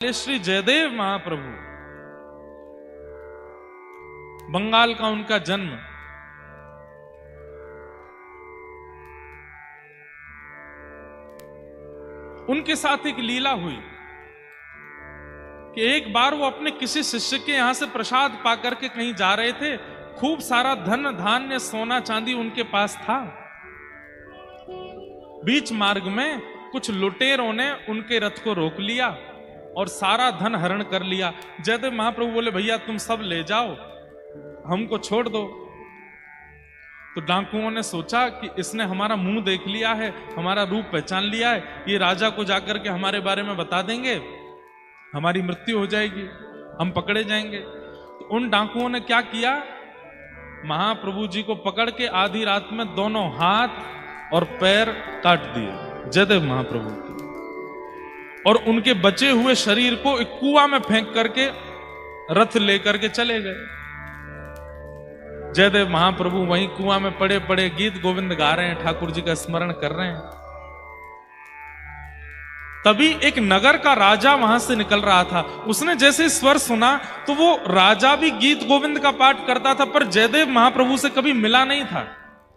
श्री जयदेव महाप्रभु, बंगाल का उनका जन्म। उनके साथ एक लीला हुई कि एक बार वो अपने किसी शिष्य के यहां से प्रसाद पाकर के कहीं जा रहे थे। खूब सारा धन धान्य सोना चांदी उनके पास था। बीच मार्ग में कुछ लुटेरों ने उनके रथ को रोक लिया और सारा धन हरण कर लिया। जयदेव महाप्रभु बोले, भैया तुम सब ले जाओ, हमको छोड़ दो। तो डाकुओं ने सोचा कि इसने हमारा मुंह देख लिया है, हमारा रूप पहचान लिया है, ये राजा को जाकर के हमारे बारे में बता देंगे, हमारी मृत्यु हो जाएगी, हम पकड़े जाएंगे। तो उन डाकुओं ने क्या किया, महाप्रभु जी को पकड़ के आधी रात में दोनों हाथ और पैर काट दिए जयदेव महाप्रभु के, और उनके बचे हुए शरीर को एक कुआं में फेंक करके रथ लेकर के चले गए। जयदेव महाप्रभु वहीं कुआं में पड़े पड़े गीत गोविंद गा रहे हैं, ठाकुर जी का स्मरण कर रहे हैं। तभी एक नगर का राजा वहां से निकल रहा था। उसने जैसे स्वर सुना तो वो राजा भी गीत गोविंद का पाठ करता था, पर जयदेव महाप्रभु से कभी मिला नहीं था।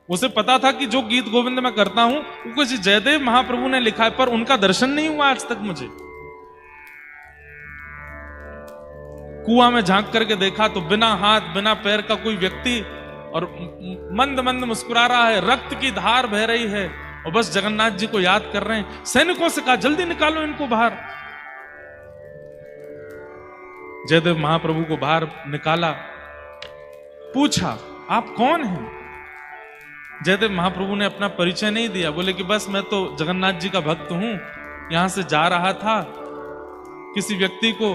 उसे पता था कि जो गीत गोविंद मैं करता हूं वो कुछ जयदेव महाप्रभु ने लिखा है, पर उनका दर्शन नहीं हुआ आज तक मुझे। कुआं में झांक करके देखा तो बिना हाथ बिना पैर का कोई व्यक्ति, और मंद मंद मुस्कुरा रहा है, रक्त की धार बह रही है, और बस जगन्नाथ जी को याद कर रहे हैं। सैनिकों से कहा, जल्दी निकालो इनको बाहर। जयदेव महाप्रभु को बाहर निकाला, पूछा आप कौन हैं? जयदेव महाप्रभु ने अपना परिचय नहीं दिया, बोले कि बस मैं तो जगन्नाथ जी का भक्त हूं, यहां से जा रहा था, किसी व्यक्ति को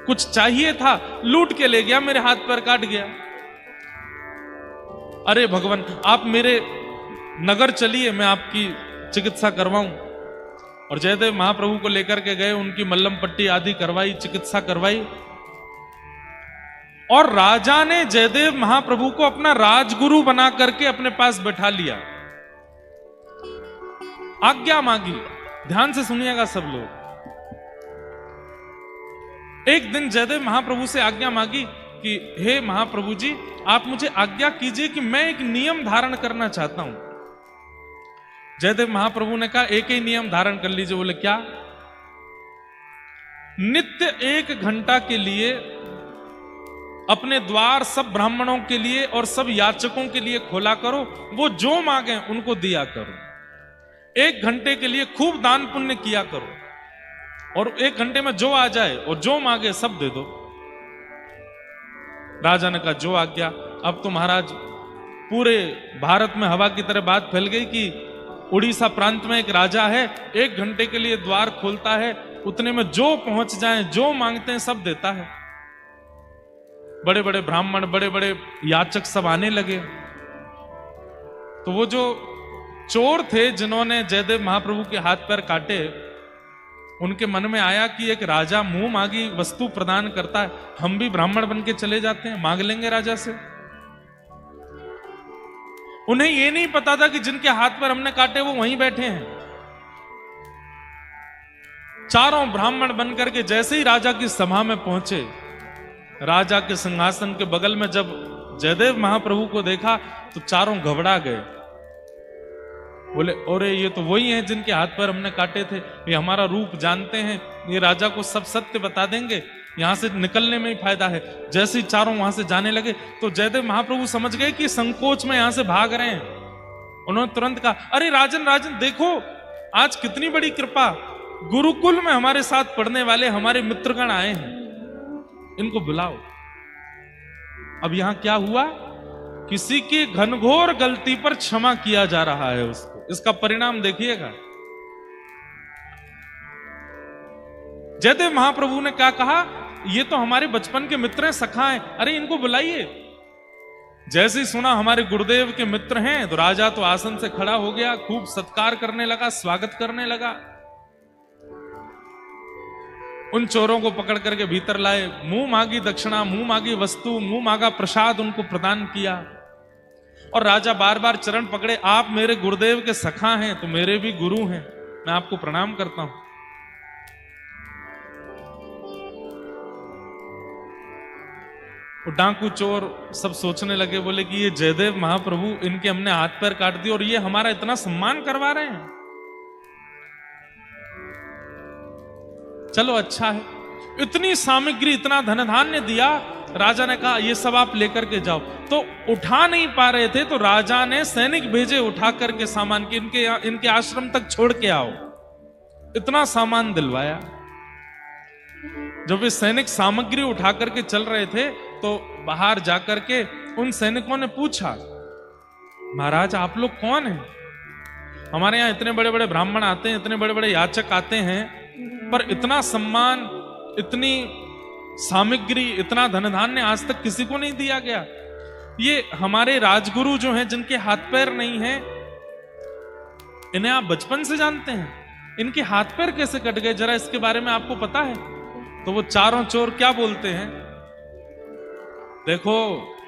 कुछ चाहिए था, लूट के ले गया, मेरे हाथ पैर काट गया। अरे भगवान, आप मेरे नगर चलिए, मैं आपकी चिकित्सा करवाऊं। और जयदेव महाप्रभु को लेकर के गए, उनकी मल्लम पट्टी आदि करवाई, चिकित्सा करवाई, और राजा ने जयदेव महाप्रभु को अपना राजगुरु बना करके अपने पास बैठा लिया। आज्ञा मांगी, ध्यान से सुनिएगा सब लोग। एक दिन जयदेव महाप्रभु से आज्ञा मांगी कि हे महाप्रभु जी, आप मुझे आज्ञा कीजिए कि मैं एक नियम धारण करना चाहता हूं। जयदेव महाप्रभु ने कहा, एक ही नियम धारण कर लीजिए। बोले क्या? नित्य 1 घंटा के लिए अपने द्वार सब ब्राह्मणों के लिए और सब याचकों के लिए खोला करो, वो जो मांगे उनको दिया करो। 1 घंटे के लिए खूब दान पुण्य किया करो, और 1 घंटे में जो आ जाए और जो मांगे सब दे दो। राजा ने कहा, जो आज्ञा। अब तो महाराज पूरे भारत में हवा की तरह बात फैल गई कि उड़ीसा प्रांत में एक राजा है, 1 घंटे के लिए द्वार खोलता है, उतने में जो पहुंच जाए, जो मांगते हैं सब देता है। बड़े बड़े ब्राह्मण, बड़े बड़े याचक सब आने लगे। तो वो जो चोर थे जिन्होंने जयदेव महाप्रभु के हाथ पैर काटे, उनके मन में आया कि एक राजा मुंह मांगी वस्तु प्रदान करता है, हम भी ब्राह्मण बन के चले जाते हैं, मांग लेंगे राजा से। उन्हें यह नहीं पता था कि जिनके हाथ पर हमने काटे वो वहीं बैठे हैं। चारों ब्राह्मण बनकर के जैसे ही राजा की सभा में पहुंचे, राजा के सिंहासन के बगल में जब जयदेव महाप्रभु को देखा तो चारों घबरा गए। बोले, अरे ये तो वही हैं जिनके हाथ पर हमने काटे थे, ये हमारा रूप जानते हैं, ये राजा को सब सत्य बता देंगे, यहां से निकलने में ही फायदा है। जैसे ही चारों वहां से जाने लगे तो जयदेव महाप्रभु समझ गए कि संकोच में यहां से भाग रहे हैं। उन्होंने तुरंत कहा, अरे राजन राजन देखो, आज कितनी बड़ी कृपा, गुरुकुल में हमारे साथ पढ़ने वाले हमारे मित्रगण आए हैं, इनको बुलाओ। अब यहां क्या हुआ, किसी की घनघोर गलती पर क्षमा किया जा रहा है उसको। इसका परिणाम देखिएगा। जयदेव महाप्रभु ने क्या कहा, ये तो हमारे बचपन के मित्र हैं, सखा हैं, अरे इनको बुलाइए। जैसे ही सुना हमारे गुरुदेव के मित्र हैं तो राजा तो आसन से खड़ा हो गया, खूब सत्कार करने लगा, स्वागत करने लगा। उन चोरों को पकड़ करके भीतर लाए, मुंह मांगी दक्षिणा, मुंह मांगी वस्तु, मुंह मांगा प्रसाद उनको प्रदान किया। और राजा बार बार चरण पकड़े, आप मेरे गुरुदेव के सखा हैं तो मेरे भी गुरु हैं, मैं आपको प्रणाम करता हूं। वो डाकू चोर सब सोचने लगे, बोले कि ये जयदेव महाप्रभु, इनके हमने हाथ पैर काट दिए और ये हमारा इतना सम्मान करवा रहे हैं। चलो अच्छा है, इतनी सामग्री, इतना धन धान्य दिया। राजा ने कहा ये सब आप लेकर के जाओ। तो उठा नहीं पा रहे थे तो राजा ने सैनिक भेजे उठा करके सामान के इनके आश्रम तक छोड़ के आओ। इतना सामान दिलवाया। जब वे सैनिक सामग्री उठा करके चल रहे थे तो बाहर जाकर के उन सैनिकों ने पूछा, महाराज आप लोग कौन हैं? हमारे यहाँ इतने बड़े बड़े ब्राह्मण आते हैं, इतने बड़े बड़े याचक आते हैं, पर इतना सम्मान, इतनी सामग्री, इतना धन धान्य आज तक किसी को नहीं दिया गया। ये हमारे राजगुरु जो हैं, जिनके हाथ पैर नहीं हैं, इन्हें आप बचपन से जानते हैं, इनके हाथ पैर कैसे कट गए, जरा इसके बारे में आपको पता है? तो वो चारों चोर क्या बोलते हैं, देखो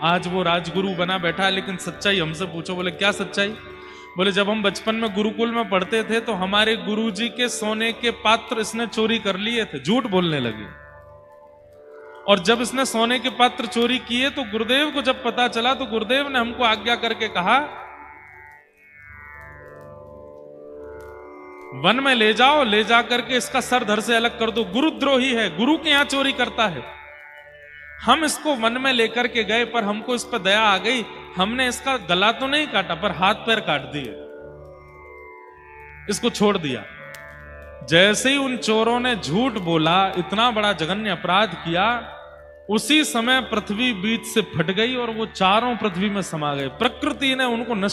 आज वो राजगुरु बना बैठा है, लेकिन सच्चाई हमसे पूछो। बोले क्या सच्चाई? बोले जब हम बचपन में गुरुकुल में पढ़ते थे तो हमारे गुरुजी के सोने के पात्र इसने चोरी कर लिए थे। झूठ बोलने लगे। और जब इसने सोने के पात्र चोरी किए तो गुरुदेव को जब पता चला तो गुरुदेव ने हमको आज्ञा करके कहा, वन में ले जाओ, ले जाकर के इसका सर धड़ से अलग कर दो, गुरुद्रोही है, गुरु के यहां चोरी करता है। हम इसको वन में लेकर के गए, पर हमको इस पर दया आ गई, हमने इसका गला तो नहीं काटा पर हाथ पैर काट दिए, इसको छोड़ दिया। जैसे ही उन चोरों ने झूठ बोला, इतना बड़ा जघन्य अपराध किया, उसी समय पृथ्वी बीच से फट गई और वो चारों पृथ्वी में समा गए। प्रकृति ने उनको नष्ट